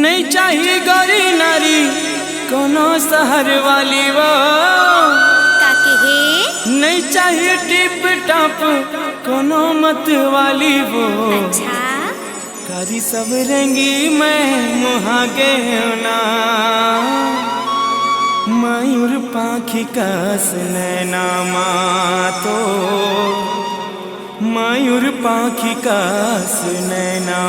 नहीं चाहिए गौरी नारी कोनो शहर वाली वो काके हे नहीं चाहिए टिप टॉप कोनो मत वाली वो अच्छा कारी सब रंगी मैं मुहागे ना मयूर पाखी कस नैना तो मयूर पाखी कस नैना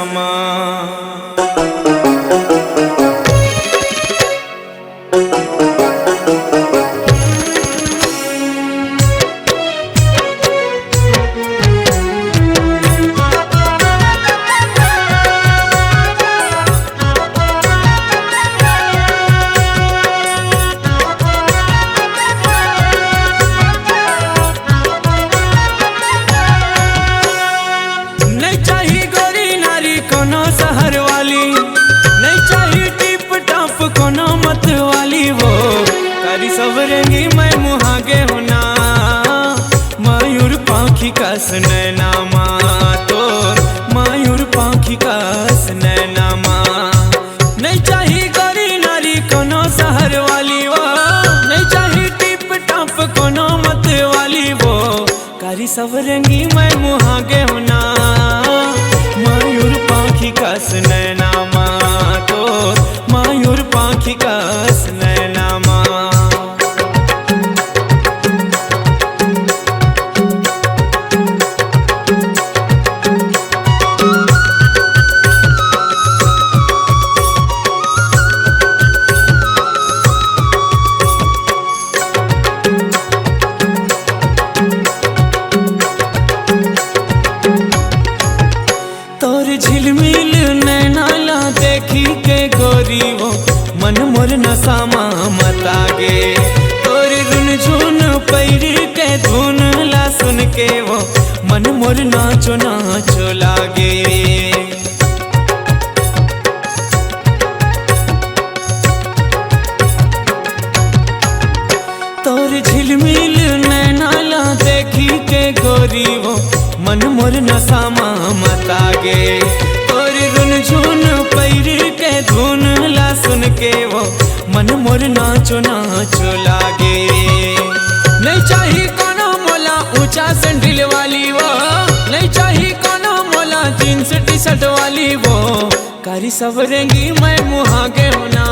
शहर वाली नहीं चाहिए टिप टॉप कोनो मत वाली वो कारी सब रंगी मैं मुहागे होना मयूर पाखी कस नैना तो मयूर पाखी कस नैना नहीं चाहिए गौरी नारी कोनो शहर वाली वो नहीं चाहिए टिप टॉप कोनो मत वाली वो कारी सब रंगी मैं मुहागे होना मयूर पाखी कस नैना तो मयूर पाखी कस नैना तोर झिलमिल नैना ला देखी के गोरी वो मन मोर नसामा मतागे तोर रुन झुन पैर के धुन ला सुन के वो मन मोर नाचो नाचो लागे तोर झिलमिल नैना ला देखी के गोरी वो मन मोर नसामा मतागे तोर रुन झुन पैर के धुन ला सुन के वो मन मोर नाचो नाचो लागे नहीं चाहिए कोनो मोला ऊंचा सैंडल वाली वो नहीं चाहिए कोनो मोला जींस टी शर्ट वाली वो कारी सब रंगी मैं मुहागे होना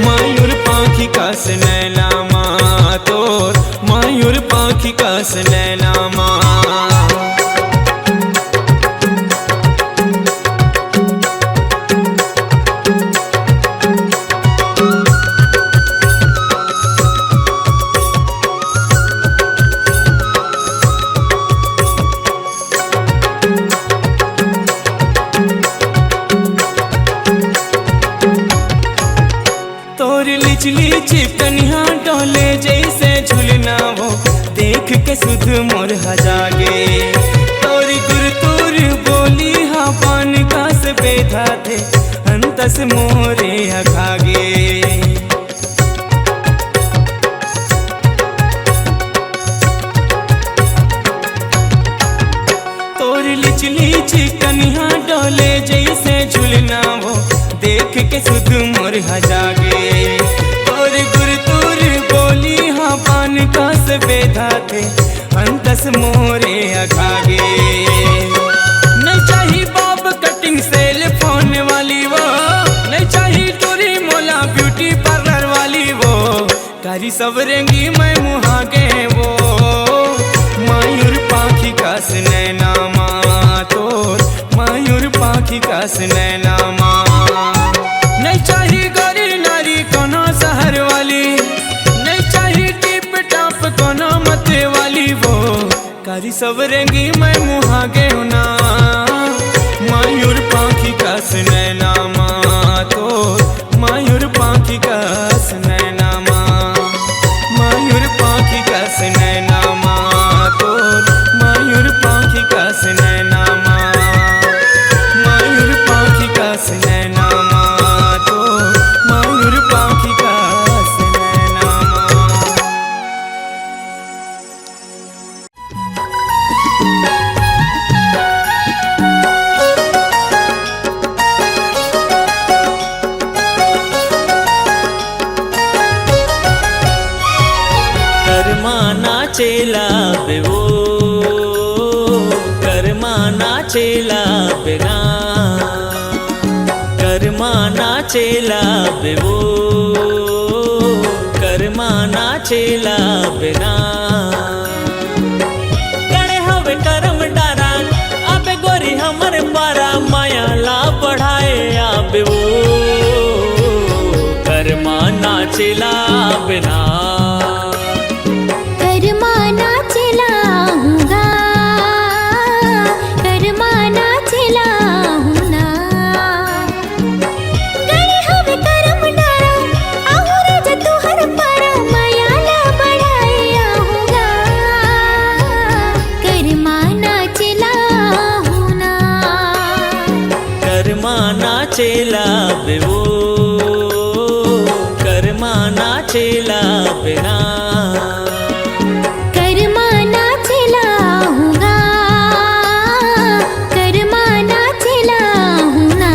मयूर पाखी कस नैना तो मयूर पाखी कस नैना तोर लिचली चिकनिया डोले जैसे झुलना वो देख के सुध मोर हजागे तोरी गुर तोर बोली हा पान का से बेधा थे अंतस मोरे हखागे तोर लिचली चिकनिया डोले जैसे झुलना वो देख के सुध मोर हजागे और गुर तोर बोली हाँ पान का से बेधा थे अंतस मोरे अखागे नहीं चाहिए बॉब कटिंग सेल फोन वाली वो नहीं चाहिए टोरी मोला ब्यूटी पार्लर वाली वो कारी सब रंगी मैं मुहागे वो मयूर पाखी कस नैना तो मयूर पाखी कस नैना नहीं चाहिए गौरी नारी कोनो शहर वाली नहीं चाहिए टिप टॉप कोनो मत वाली वो कारी सब रंगी मैं मुहागे होना मयूर पाखी कस नैना तो मयूर पाखी कस नैना मयूर पाखी कस नैना तो मयूर पाखी कस नैना मयूर पाखी कस नैना मयूर पाखी कस नैना नाचेला बेवो कर्मा नाचेला बेना कर्मा नाचेला बेवो कर्मा नाचेला बेना गणे हवे करम डारा आबे गोरी हमर पारा माया ला बढ़ाए आबे वो कर्मा नाचेला बेना कर्मा नाचेला हूँगा कर्मा नाचेला हूँ ना गणे हवे करम डारा आहुरे ज तुहर पारा मायाला बढ़ाए आहूँगा कर्मा नाचेला हूँ ना कर्मा नाचेला बेवो कर्मा नाचेला बेना कर्मा नाचेला हूँगा कर्मा नाचेला हूँ ना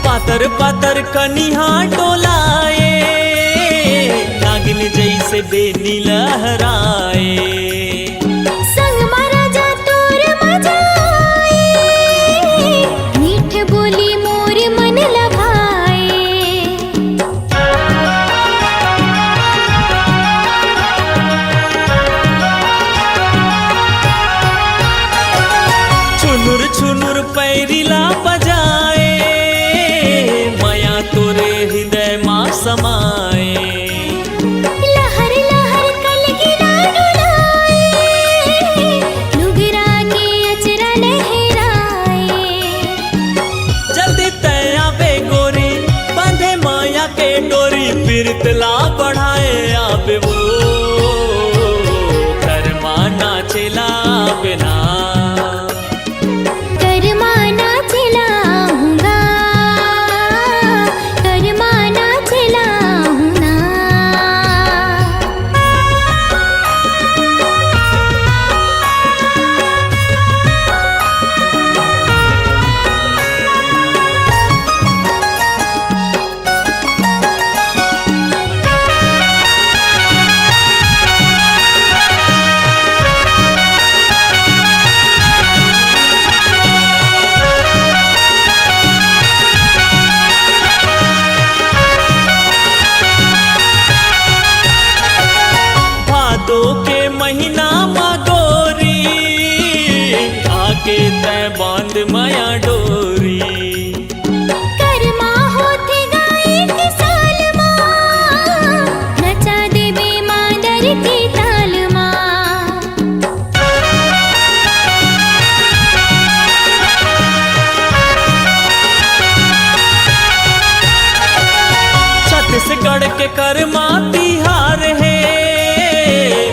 पातर पातर कनिहा डोलाए नागिन जैसे बेनी लहराए संग मारा जा तोर मजाए मीठ बोली मोर मन लभाए छुनुर छुनुर पैरिला बजाए माया तोरे हृदय माँ समाए लहर लहर कलगिरा डुलाए लुगरा के अचरा लहराए जल्दी तया बे गोरी बांधे माया के डोरी पीरतला बढ़ाए आबे वो कर्मा नाचेला बिना कर्मा नाचेला हूँगा कर्मा नाचेला हूँ ना भादो के महीना माँ गोरी आके तय बांध माया डोरी कर्मा होते गाए के साल माँ नचा देवे मादर के ताल माँ छत्तीसगढ़ के कर्मा तिहार है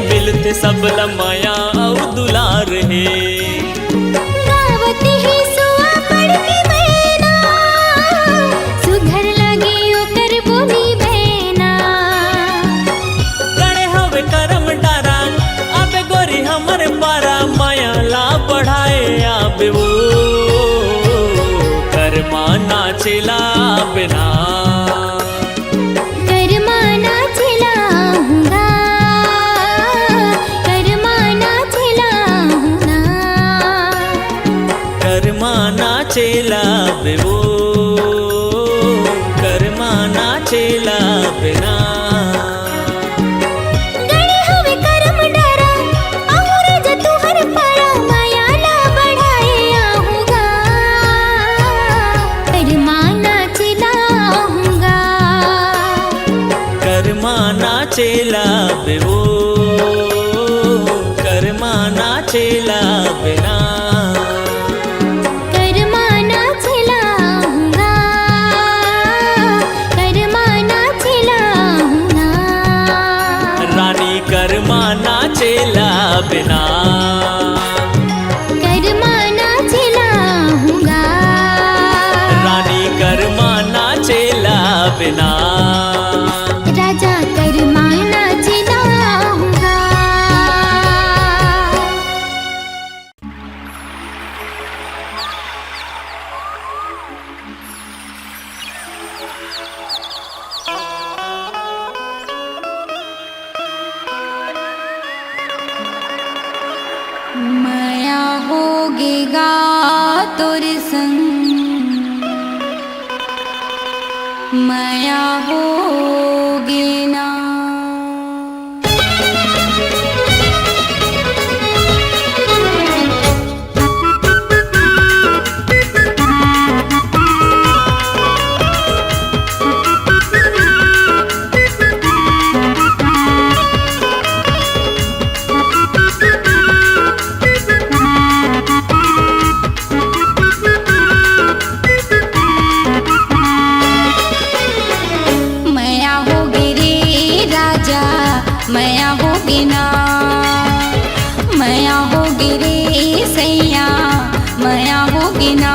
मिलते सब लमाया और दुलार है गावत ही सुआ पड़ के बहना सुघर लगे ओकर बोली बहना गणे हवे करम डारा आबे गोरी हमर पारा माया ला बढ़ाए आबे वो कर्मा नाचेला बिना कर्मा नाचेला हूँगा कर्मा नाचेला हूँ ना कर्मा नाचेला बेवो कर्मा नाचेला बिना गणे हवे करम डारा आहुरे ज तुहर पारा मायाला बढ़ाए आहूँगा कर्मा नाचेला हूँगा कर्मा नाचेला बेवो कर्मा नाचेला बिना कर्मा नाचेला हूँगा कर्मा नाचेला हूँ ना बिना। राजा कर माना चिनाऊंगा। माया होगेगा तोर संग, माया होगे ना। माया होगे रे राजा, माया होगे ना। माया होगे रे सैया, माया होगे ना।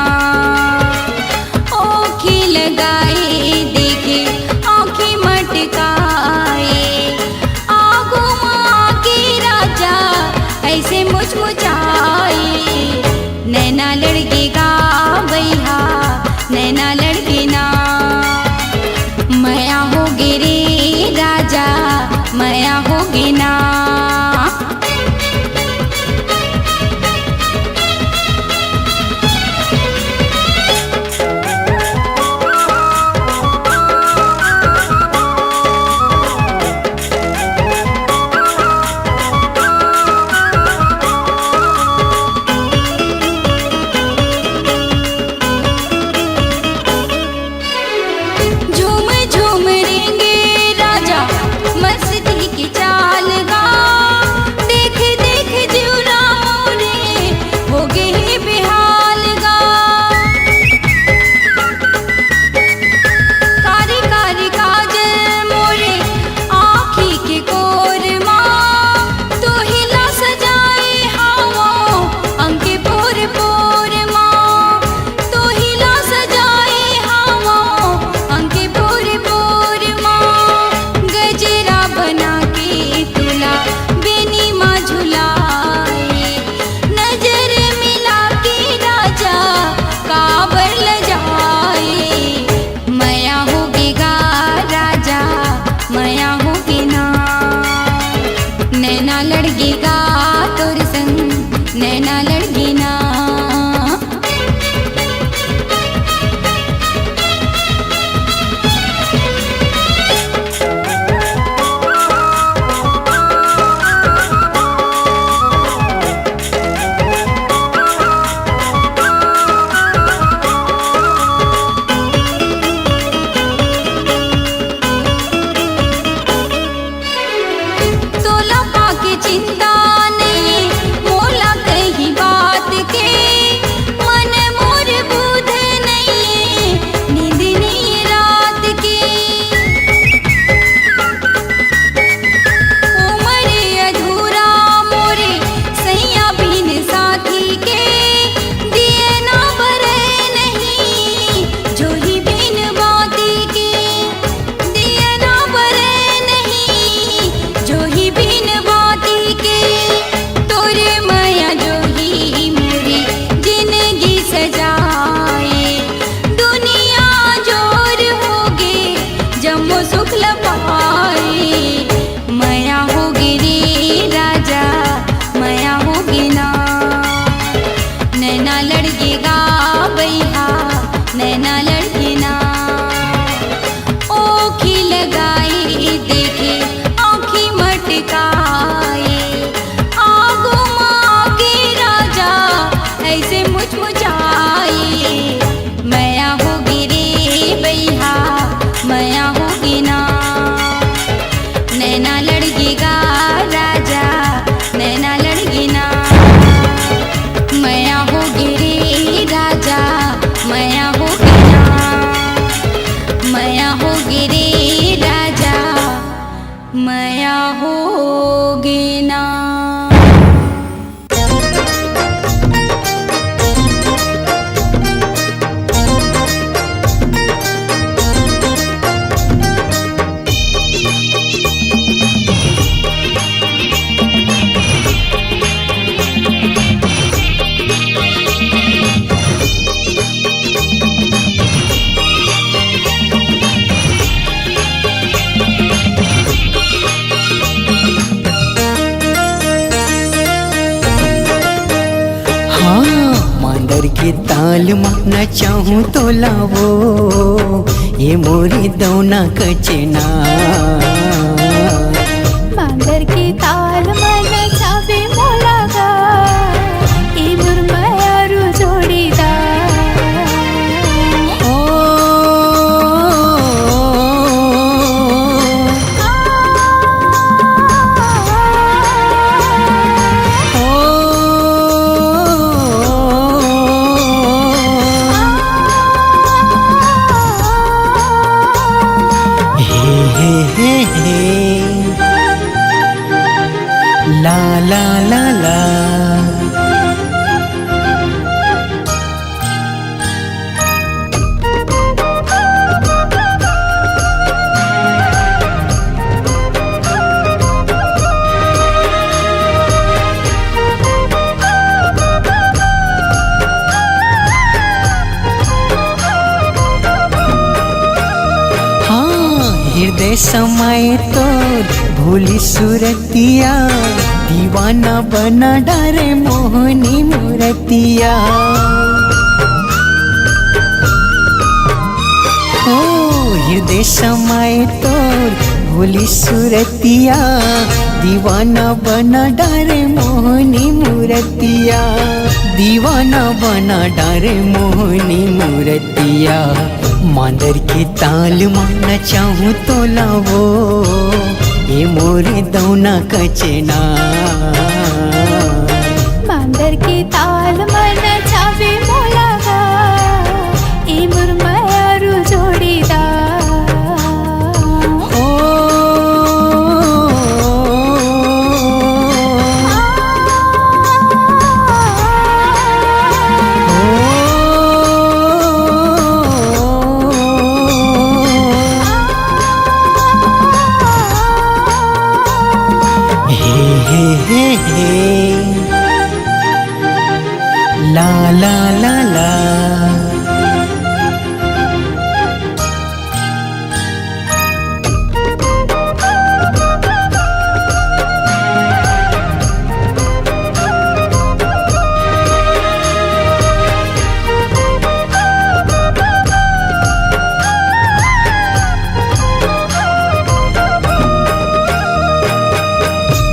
ओखी लगाए देखे आँखें मटकाए, आगो माँ के राजा ऐसे मुचमुचाए। नैना लड़केगा भैया, नैना लड़के ना। माया होगे रे राजा, माया होगे ना। झूम झूम रेंगे राजा मस्ती की चाल गा, देख देख जीवरा मोरे होगे ही बेहाल गा। कारी कारी काजल मोरे आँखी के कोर माँ, तो हिला सजाए हवा अंके पोर पोर माँ, तो हिला सजाए हवा अंके पोर पोर माँ। गजरा बना के तुला बेनी माँ झुलाए, नजर मिला के राजा काबर ल जाए। माया होगेगा राजा, माया होगे ना। नैना लड़गेगा तोर संग, नैना लड़गे ना। तोला पाके चिंता नहीं मोला कही बात के, मन मोर बुध नहीं नींद नहीं रात के। उमरे अधूरा मोरे सैया बिन साथी के, दिए ना बरे नहीं जोही बिन बाती के। दिए ना बरे नहीं जोही बिन बाती के, तोरे माया जोही मेरी जिंदगी सजाए। दुनिया जोर होगे जम्मो सुख लपाए। माया होगे रे राजा, माया होगे ना। नैना लड़केगा भैया, नैना लड़के ना। ओखी लगाए देखे आँखी मटकाए, आगो माँ के राजा ऐसे मुचमुचाए। माया होगी रे भैया, माया होगी ना। नैना लड़केगा राजा, नैना लड़के ना। माया होगी रे राजा, माया होगी ना। के ताल माना चाहूँ तो लावो ये मोरी दौना कचना। मांदर की ताल मन छावे मोलागा ई मुरमयारू जोड़ीदार। ओ ला ला ला ला। हृदय समाए तो भोली सूरतिया दीवाना बना डारे मोहनी मूरतिया। हो हृदय समाए तो भोली सूरतिया दीवाना बना डारे मोहनी मूरतिया। दीवाना बना डारे मोहनी मूरतिया। मांदर के ताल माना चाहूँ तो लावो ये मोरे दौना कचना। मांदर की ताल मन छावे मोलागा ई मुरमयारू जोड़ीदार। ओ ला ला ला ला।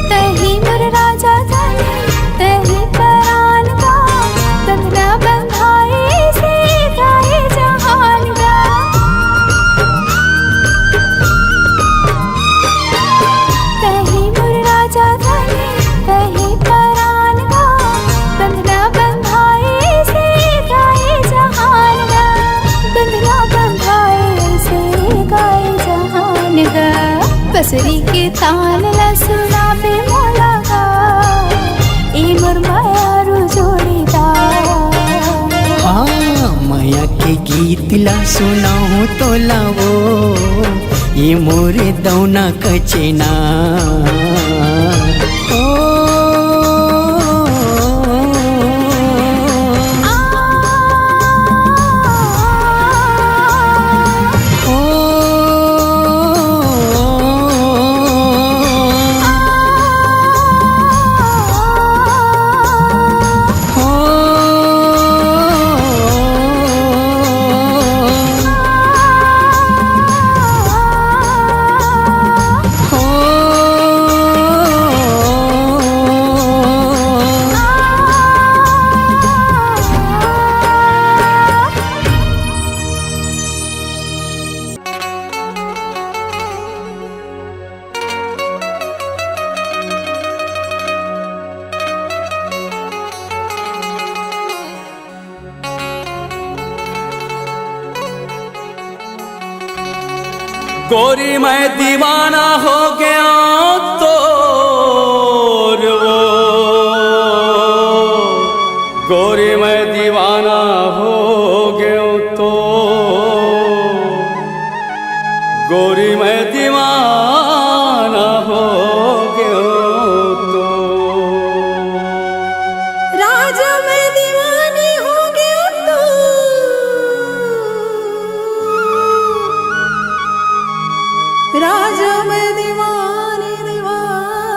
तही मुर राजा जाने तही परान का बंधना बंधाए से गाए जहान का। तही मुर राजा जाने तही परान का बंधना बंधाए से गाए जहान का। बंधना बंधाए से गाए जहान का। बसरी के ताल ला सुनावे मोलागा ई मुरमयारू जोड़ीदार। हाँ माया के गीत ला सुनाऊँ तो लावो ये मोरे दौना कचना। ओ गोरी मैं दीवाना हो गया तो गोरी मैं दीवाना हो गया तो गोरी मैं दीवाना हो गया तो राजा मैं दीवानी हो गया तो राजा मैं दीवानी दीवानी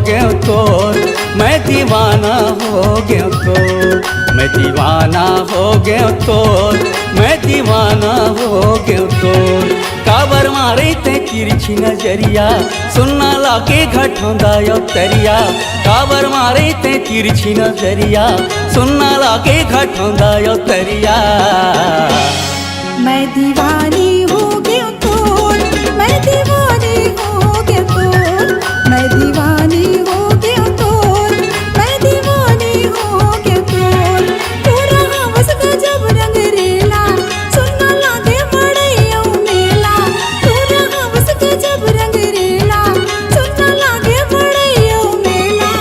गया तोर, मैं दीवाना हो गया तोर, मैं दीवाना हो गया तोर, मैं दीवाना हो गया तोर। काबर मारे ते तिरछी नजरिया, सुनना लागे घटोंदा यो तरिया। काबर मारे ते तिरछी नजरिया, सुनना लागे घटोंदा यो तरिया। मैं दीवानी हो गया तोर, मैं दीवानी हो गया तोर, मैं दीवानी हो गया तोर, मैं दीवानी हो गया तोर। तोरा हवस गजब रंग रेला, सुनना लागे मड़ैया मेला। तोरा हवस गजब रंग रेला, सुनना लागे मड़ैया मेला।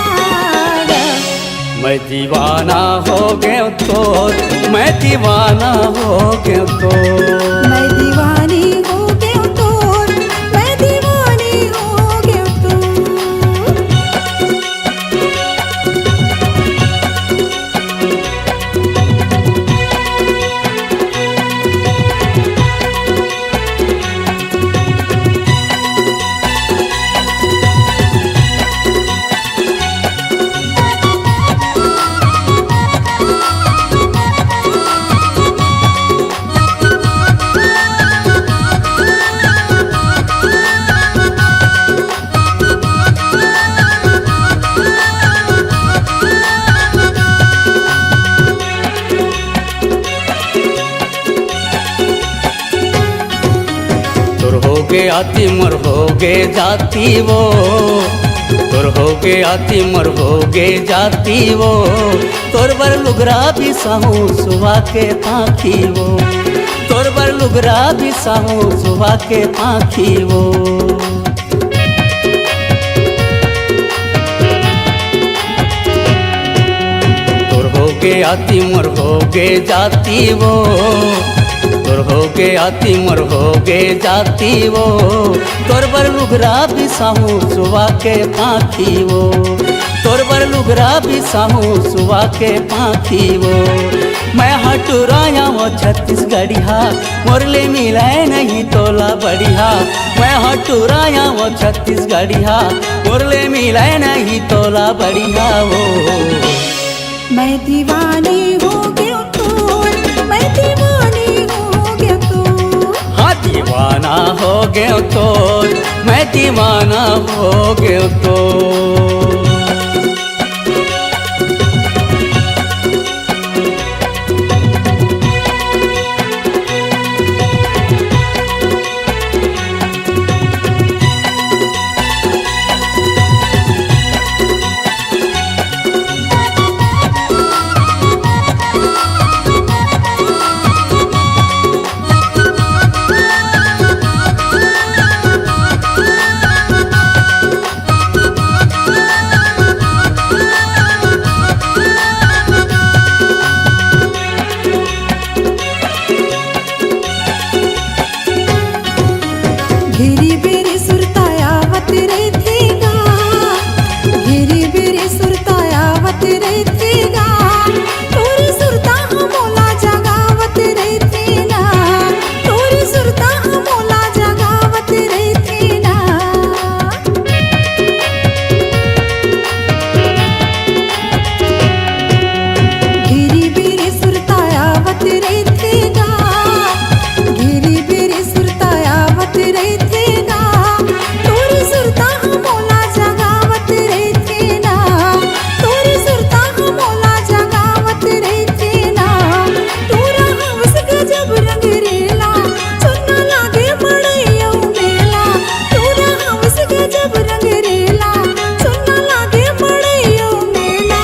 मैं दीवाना हो गया तोर, मैं दीवाना हो गया तोर। मैं दीवानी हो गया तोर, मैं दीवानी हो गया तोर। आती मर हो गे जाती वो, तोर हो गे आती मर हो गे जाती वो। तोर बर लुगरा भी साहू सुबह के पाखी वो, तोर बर लुगरा भी साहू सुबह के पाखी वो। तोर हो गे आती मर हो गे जाती वो, तोर हो गे आती मर हो गे जाती वो। तोर बर लुगरा भी साहू सुबह के पाखी वो, तोर बर लुगरा भी साहू सुबह के पाखी वो। मैं हटुराया वो छत्तीसगढ़िया, मोरले मिलाए नहीं तोला बढ़िया। मैं हटुराया वो छत्तीसगढ़िया, मोरले मिलाए नहीं तोला बढ़िया वो। मैं दीवानी हो गया तोर, मैं दीवानी हो गया तोर। हाँ दीवाना हो गया तोर, मैं दीवाना हो गया तोर। घेरी बेरी सुरतायावत रहतेगा, घेरी बेरी सुरतायावत रहतेगा। तोरी सुरता मोला जगावत रहतेना, तोरी सुरता मोला जगावत रहतेना। घेरी बेरी सुरतायावत रहतेगा, घेरी बेरी सुरतायावत रहतेगा। तोरी सुरता मोला जगावत रहतेना, तोरी सुरता मोला जगावत रहतेना। तोरा हवस गजब रंग रेला, सुनना लागे मड़ैया मेला। तोरा हवस गजब रंग रेला, सुनना लागे मड़ैया मेला।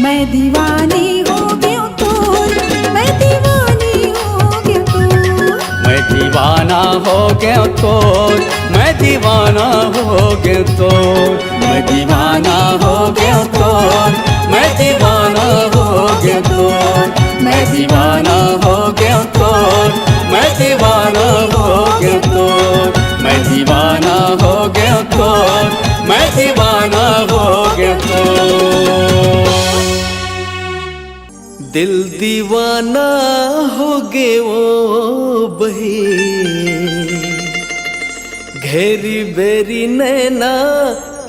मैं दीवानी हो गया तोर, मैं दीवानी हो गया तोर। मैं दीवाना हो गया तोर, मैं दीवाना हो गया तोर। मैं दीवाना हो गया तोर, मैं दीवाना हो गया तोर। मैं दीवाना हो गया तोर, मैं दीवाना हो गया तोर। मैं दीवाना हो गया तोर, मैं दीवाना हो गया तोर। दिल दीवाना हो गे वो बही, घेरी बेरी नैना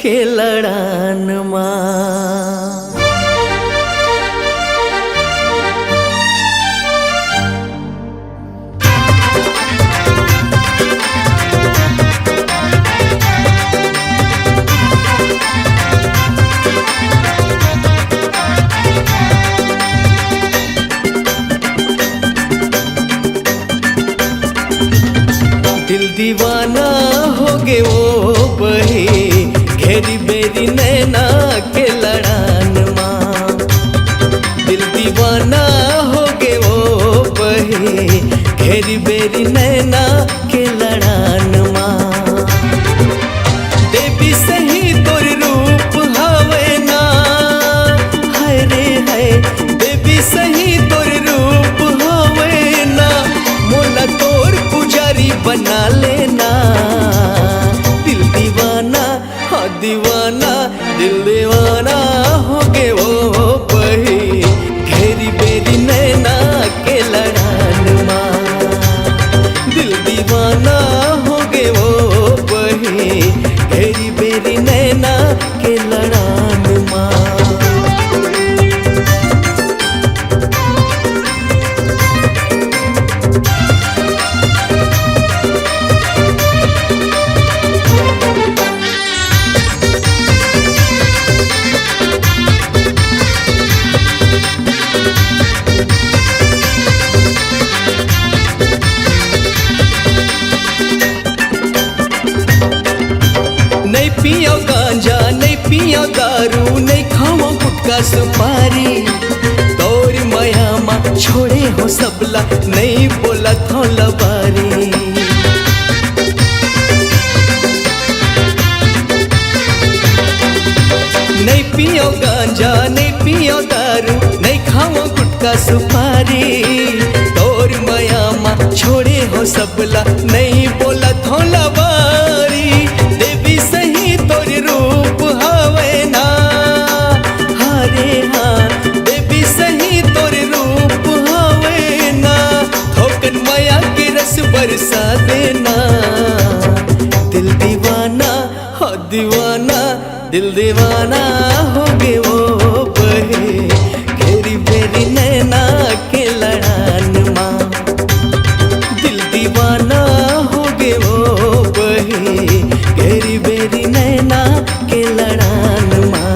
के लड़ान माँ। दिल दीवाना हो गे वो बही घेरी बेरी नैना के लड़ान माँ। दिल दीवाना हो गे वो बही घेरी बेरी नैना के लड़ान माँ। देवी सही तोर रूप हवे ना, हाय रे हाय देवी सही तोर रूप हवे ना, मोला तोर पुजारी बना लेना। दिल दीवाना हाँ दीवाना दिल दीवाना हो गे वो बही घेरी बेरी नैना के लड़ान माँ। दिल दीवाना हो गे वो बही घेरी बेरी नैना के लड़ान माँ। नहीं पियो गांजा नहीं पियो दारू नहीं खाओ गुटखा सुपारी, तोर माया माँ छोड़े हो सबला नहीं बोला थो लबारी। नहीं पियो गांजा नहीं पियो दारू नहीं खाओ गुटखा सुपारी, तोर माया माँ छोड़े हो सबला नहीं बोला थो लबारी। देवी सही तोर रूप हवे ना, हारे हाँ देवी सही तोर रूप हवे ना, थोकन माया के रस बरसा देना। दिल दीवाना हाँ दीवाना दिल दीवाना हो गे वो बही घेरी बेरी नैना के लड़ान माँ। दिल दीवाना हो गे वो बही घेरी बेरी नैना के लड़ान माँ।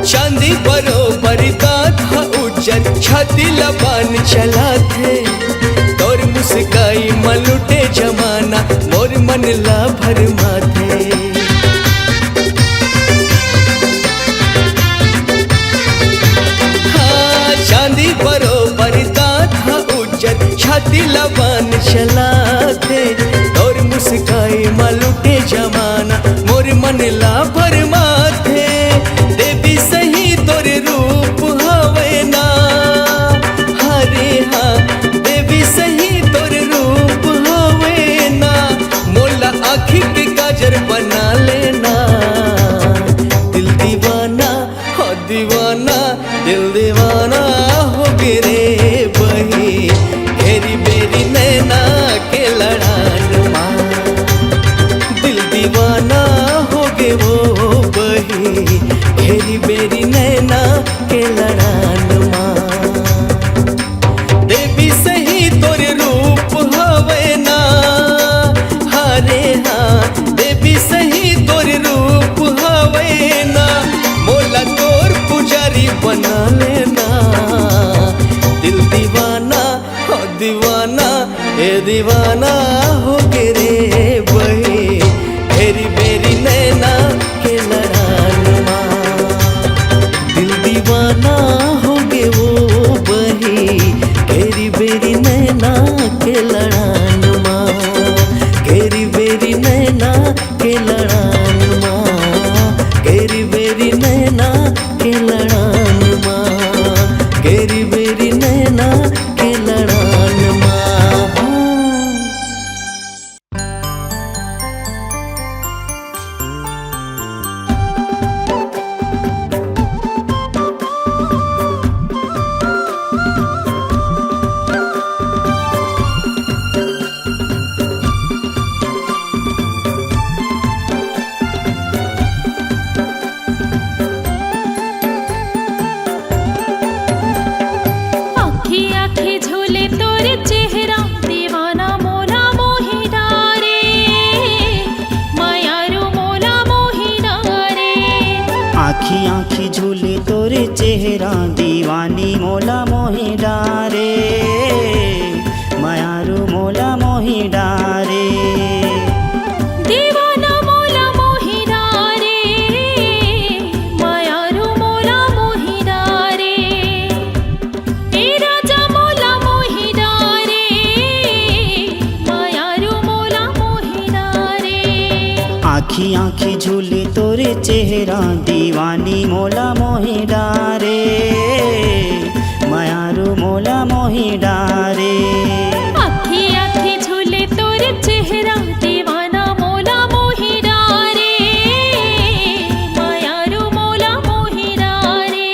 चांदी बरोबर दांत हा उज्जर छाती लबान चला थे, तोर मुस्काई मलुटे जमाना मोर मन ला भरमा थे। हाँ चांदी बरोबर दांत हा उज्जर छाती लबान चला थे, तोर मुस्काई मलुटे जमाना मोर मन ला भरमा थे। देवी सही तोर रूप हवे ना, हरे हाँ देवी सही तोर रूप हवे ना, मोला आँखी के काजर बना लेना। दिल दीवाना हाँ दीवाना दिल दीवाना हो गे रे बही घेरी बेरी नैना के लड़ान माँ। दिल दीवाना हो गे वो आखी आखी झूले तोरे चेहरा दीवानी मोला मोहि डारे मायारू मोला मोहि डारे दीवाना मोला मोहि डारे मायारू मोला मोहि डारे ए राजा मोला मोहि डारे मायारू मोला मोहि डारे आखी आखी झूले तोरे चेहरा दीवानी मोला मोहि डारे मायारू मोला मोहि डारे आखी आखी झूले तोरे चेहरा दीवाना मोला मोहि डारे मायारू मोला मोहि डारे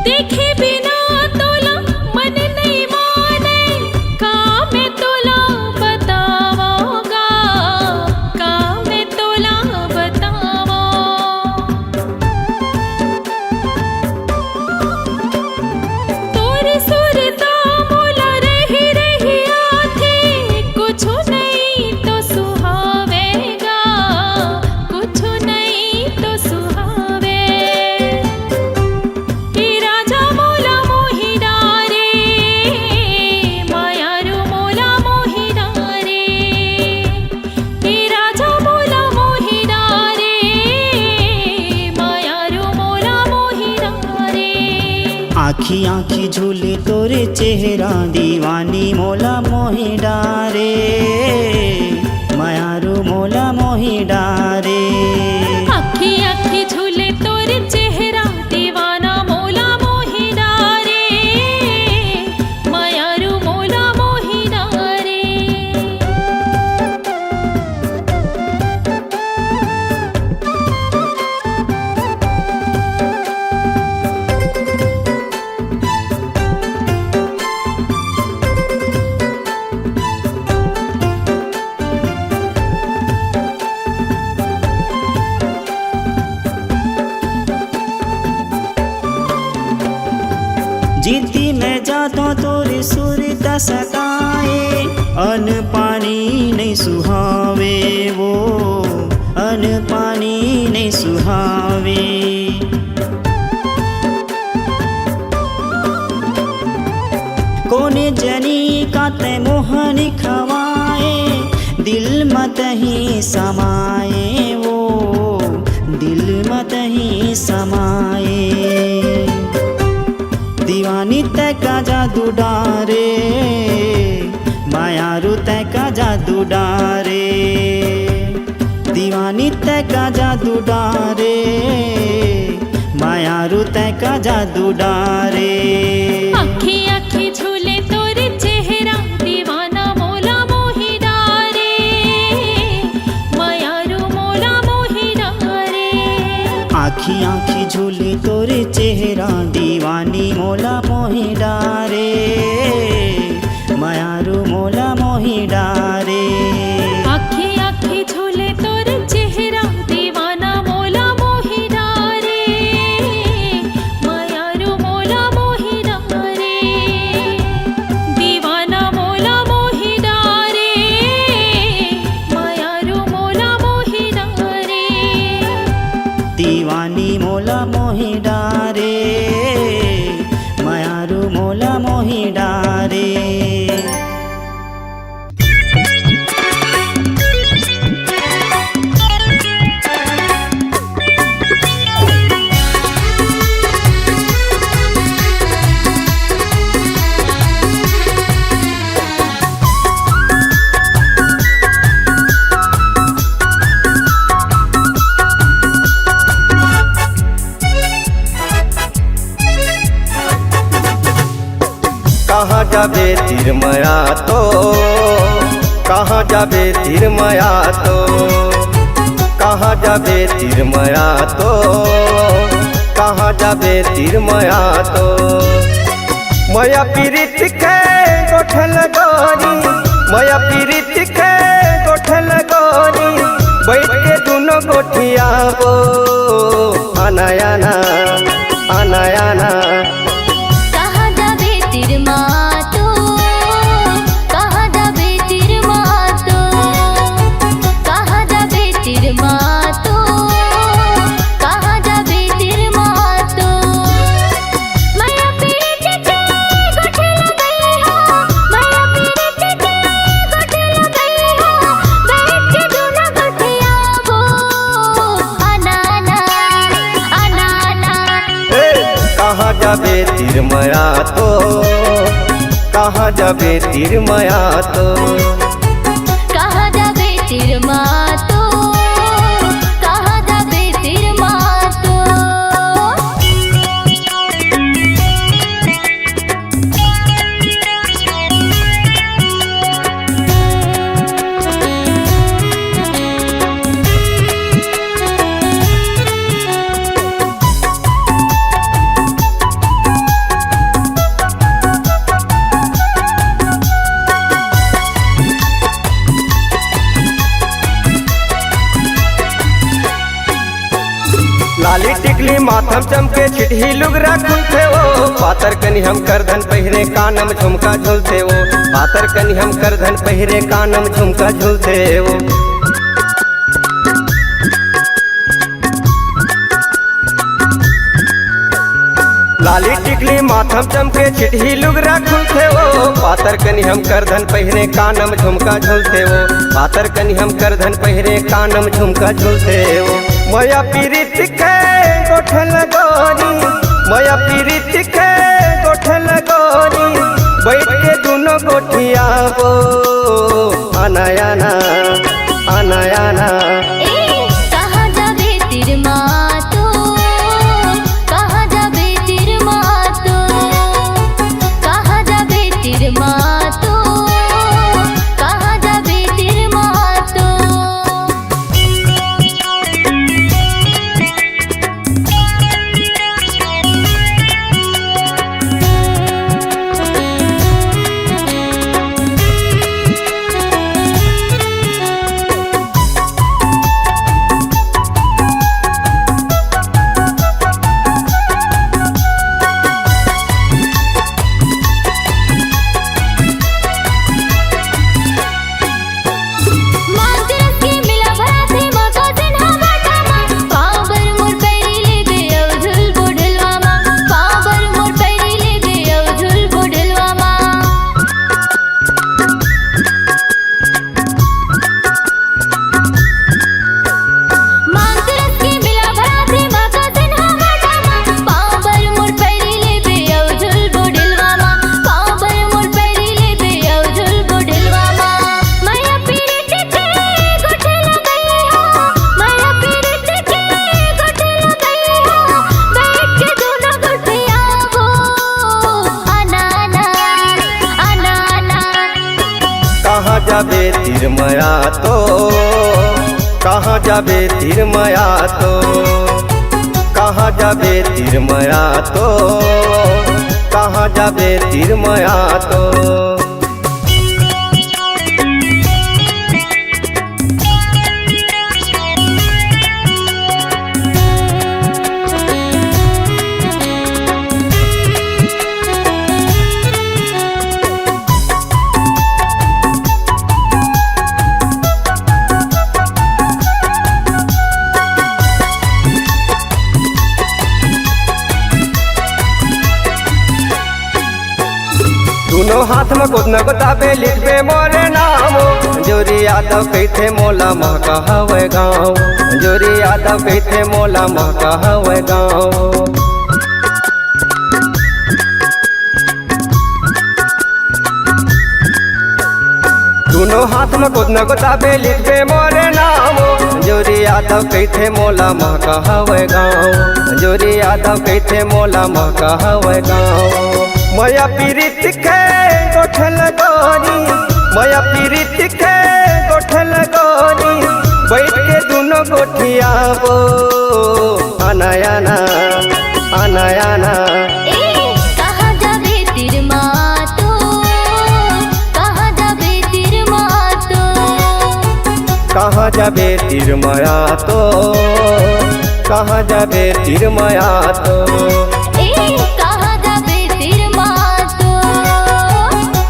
देखे बिना तोला मन नहीं माने का मैं तोला बतावांगा का मैं तोला बतावा तोरी सुरता मोला रही रही आथे कुछ नहीं तो सुहावेगा कुछ नहीं तो सुहावे हे राजा मोला मोहि डारे मायारू मोला मोहि डारे हे राजा मोला मोहि डारे मायारू मोला मोहि डारे आखी आखी झूले तोरे चेहरा दीवानी मोला मोहि डारे मायारू मोला मोहि डारे आखी आखी झूले तोरे चेहरा दीवाना मोला मोहि डारे मायारू मोला मोहि डारे जीती मैं जाता तोरे सुरता सताए अन पानी नहीं सुहावे वो अन पानी नहीं सुहावे कोने जनी का ते मोहनी खवाए दिल मत ही समाए वो दिल मत ही समाए दीवानी तय का जादू डारे मायारू तय का जादू डारे दीवानी तय का जादू डारे मायारू तय का जादू डारे आखी आखी झूले तोरे चेहरा दीवाना मोला मोहि डारे मायारू मोला मोहि डारे आखी आखी झूले तोरे चेहरा दीवानी मोला मोहि डारे मायारू मोला मोहि डारे आखी आखी झूले तोरे चेहरा दीवाना मोला मोहि डारे मायारू मोला मोहि डारे दीवाना मोला मोहि डारे मायारू मोला मोहि डारे दीवानी मोला मोहि डारे मायारू मोला मोहि डारे कहाँ जाबे तिरमया तो कहाँ जाबे तिरमया तो कहाँ जाबे तिरमया तो कहाँ जाबे तिरमया तो मया पीरित के गोठल गोरी, मया पीरित के गोठल गोरी, बैठ के दोनों गोठियाबो आना आना आना आना। कहाँ जाबे तिर मातो, कहाँ जाबे तिर मातो, कहाँ जाबे तिर मातो, कहाँ जाबे तिर मातो। मैया पीरित के गोठल गई हो, मैया पीरित के गोठल गई हो, बैठ के दोनों गोठियाबो आना आना आना आना। कहाँ जाबे तीर मया तो, कहाँ जाबे तीर मया तो, कहाँ जाबे तिर मातो, कहाँ जाबे तिर मातो। लाली टिकली माथम चमके चिट्ठी लुगरा खुलते वो, पातर कनी हम करधन पहिरे कानम झुमका झुलते वो, पातर कनी हम करधन पहिरे कानम झुमका झुलते वो। लाली टिकली माथम चमके चिट्ठी लुगरा खुलते वो, पातर कनी हम करधन पहिरे कानम झुमका झुलते वो, पातर कनी हम करधन पहिरे कानम झुमका झुलते वो। मया पीरित के गोठल गोरी, मया पीरित के गोठल गोरी, बैठ के दोनों गोठियाबो आना आना आना आना। कहाँ जाबे तिर मातो, कहाँ जाबे तिर मातो, कहाँ जाबे तिर मातो, कहाँ जाबे तिर मातो। कहाँ जाबे तीर मया तो, कहाँ जाबे तीर मया तो, कहाँ जाबे तीर मया तो, कहाँ जाबे तीर मया तो। दोनों हाथ में कुछ न गोताबे लिखबे मोरे नामो, जोरी यादव कहते मोला महका हवे गाँव, जोरी यादव कहते मोला महका हवे गाँव। दोनों हाथ में कुछ न गोताबे लिखबे मोरे नामो, जोरी यादव कहते मोला महका हवे गाँव, जोरी यादव कहते मोला महका हवे गाँव। मया पीरित के गोठल गोरी, मया पीरित के गोठल गोरी, बैठ के दोनों गोठियाबो आना आना आना आना। कहाँ जाबे तिर जाबे तीर माया तो, कहाँ जाबे तीर माया तो, कहाँ जाबे तीर माया तो,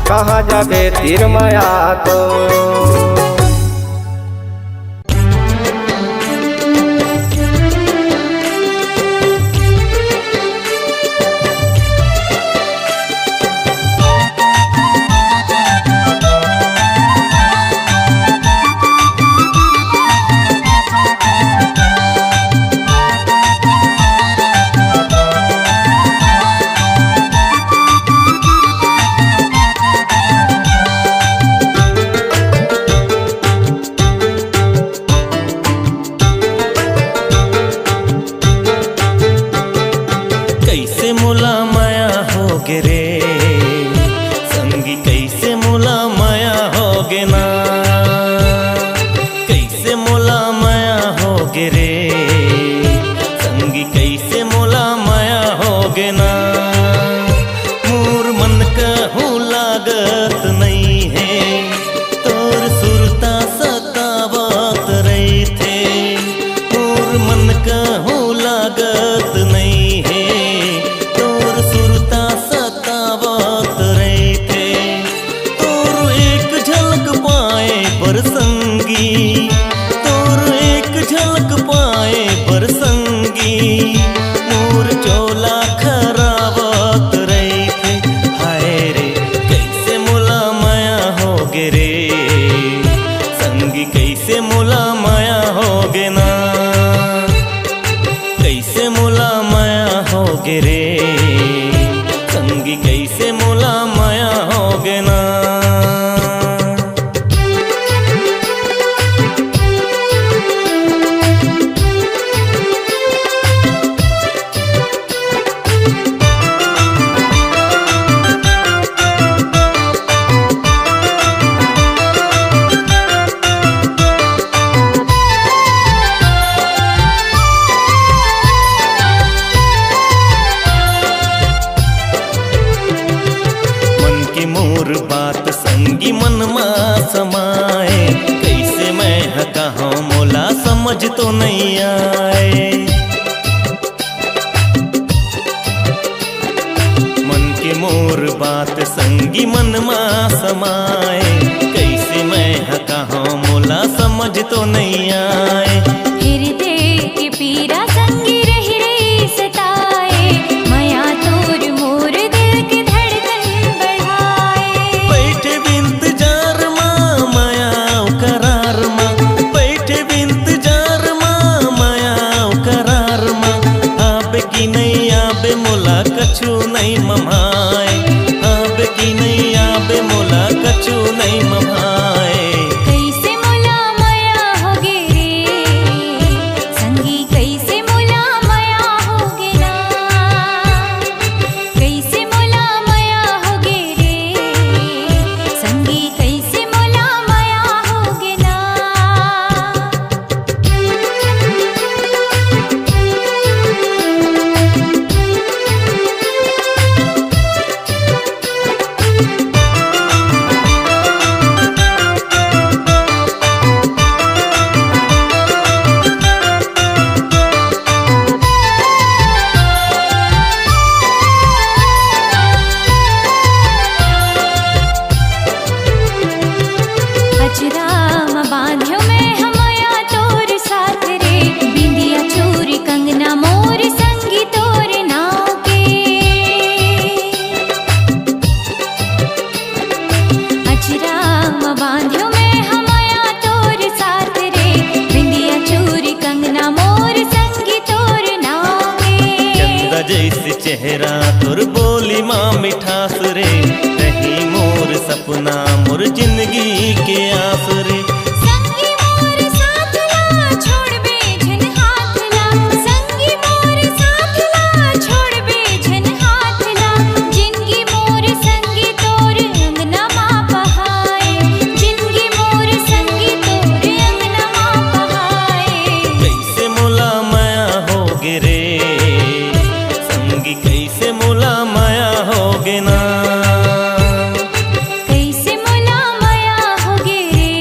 कहाँ जाबे तीर माया तो। तो नहीं आए। मन के मोर बात संगी मन मा समाए, कैसे मैं हका हूँ मोला समझ तो नहीं आए। हृदय की पीरा संगी रही रही सताए, माया तोर मोर दिल की धड़कन बढ़ाए। बैठे बिंत जार माँ माया करार माँ, बैठे बिंत जार माँ माया करार माँ। आबे की नहीं आबे मोला कछु नहीं ममाए, आबे की नहीं आबे मोला कछु नहीं ममाए। कैसे मोला माया होगे रे संगी, कैसे मोला माया होगे ना, कैसे मोला माया होगे रे संगी, कैसे मोला माया होगे ना। अजराम बांध्यो मैं हमया तोर साथ रे, बिंदिया चूरी कंगना मोर संगी तोर नाव के। अजराम बांध्यो मैं हमया तोर साथ रे, बिंदिया चूरी कंगना मोर संगी तोर नाव के। चंदा जैसे चेहरा तोर बोली माँ मिठास रे, रही मोर सपना मोर जिंदगी के आस रे। संगी मोर साथ ला छोड़ बेझन हाथ ला, संगी मोर साथ ला छोड़ बेझन हाथ ला। जिंदगी मोर संगी तोर अंगना माँ बहाए, जिंदगी मोर संगी तोर अंगना माँ बहाए। कैसे मोला माया होगे रे संगी, कैसे मोला माया होगे ना। कैसे मोला माया होगे रे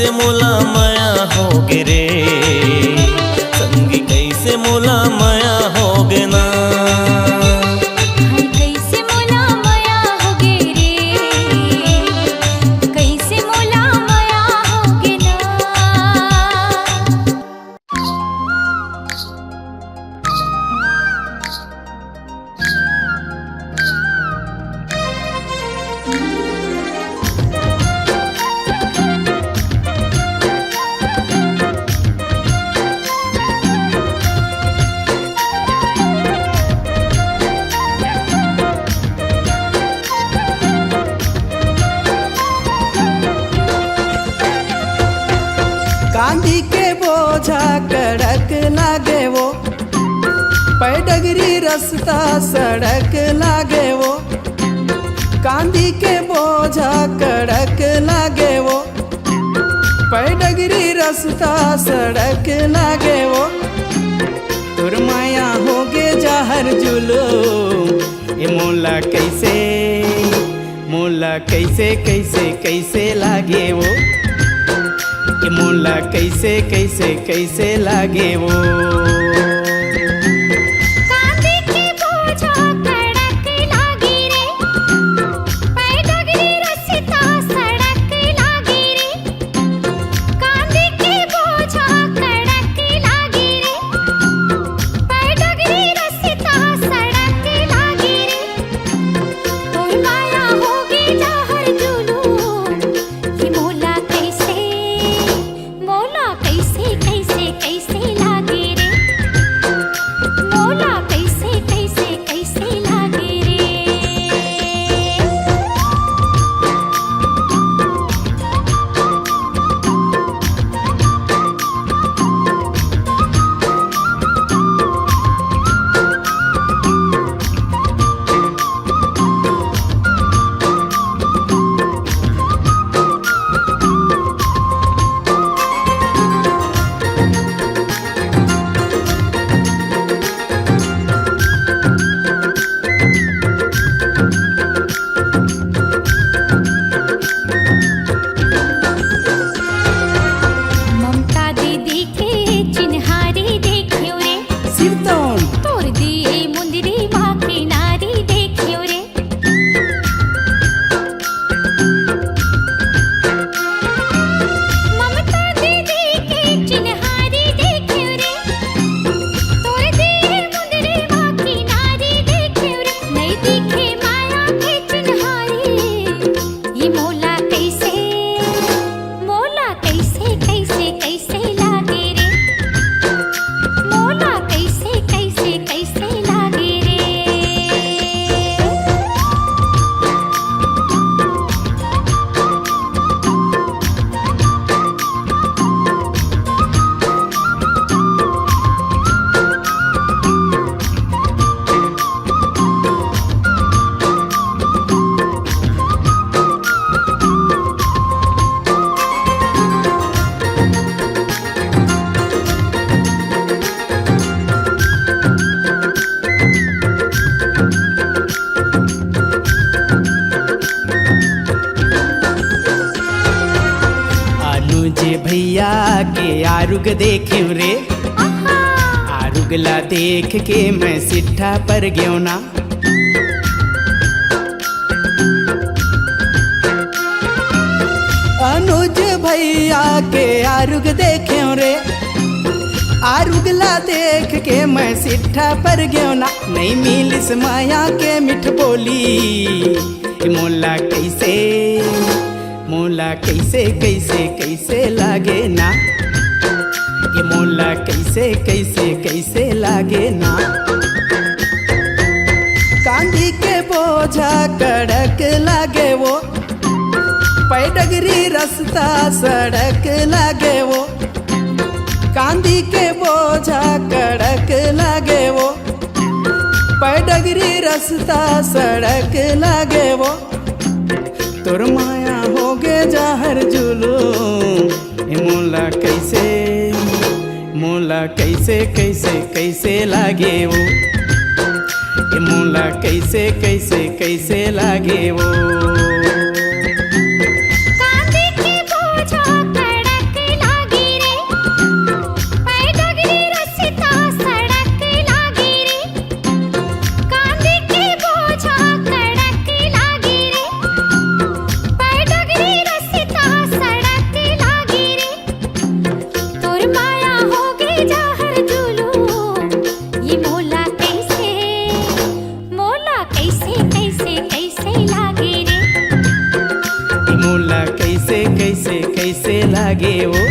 कैसे मोला माया होगे रे, संगी कैसे मोला माया होगे ना। हाय कैसे मोला माया होगे रे, कैसे मोला माया होगे ना। कांदी के बोझा कड़क लागे वो, पैडगरी रास्ता सड़क लागे वो। कांदी के बोझा कड़क लागे वो, पैडगरी रास्ता सड़क लागे वो। तुर माया होगे जहर जुलूम, ये मोला कैसे कैसे कैसे लागे वो, ये मोला कैसे कैसे कैसे लागे वो। कांदी के बोझा कड़क लागी रे, पैडगरी रास्ता सड़क लागी रे। कांदी के बोझा कड़क लागी रे, पैडगरी रास्ता सड़क लागी रे। तोर माया होगी जहर जुलूम, ये मोला कैसे कैसे कैसे लागे रे, मोला कैसे कैसे लागे रे। ममता दीदी के चिन्हारी देखियो रे, सिरतौन तोर दिए मुंदरी माँ की नारी देखियो रे। ममता दीदी के चिन्हारी देखियो रे, तोर दिए मुंदरी माँ की नारी देखियो रे। नहीं दिखे माया के चिन्हारी, ये मोला कैसे कैसे लागे रे, मोला कैसे कैसे लागे रे। अनुज भैया के आरुग देखियो रे, आरुगला देख के मैं सिट्ठा पर गयो ना। अनुज भैया के आरुग देखियो रे, आरुगला देख के मैं सिट्ठा पर गयो ना। नहीं मिलिस माया के मिठ बोली, मोला कैसे कैसे लागे ना, ये मोला कैसे कैसे लागे ना। कांदी के बोझा कड़क लागे वो, पैडगरी रास्ता सड़क लागे वो। कांदी के बोझा कड़क लागे वो, पैडगरी रास्ता सड़क लागे वो। तोर माया होगे जहर जुलूम, मोला कैसे कैसे लागे वो, मोला कैसे लागे वो। कांदी के बोझा कड़क कैसे कैसे लागे वो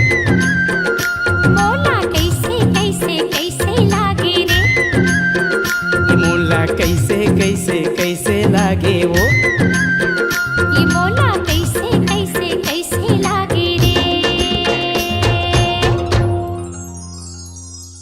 मोला कैसे कैसे कैसे लागे रे मोला कैसे कैसे कैसे लागे वो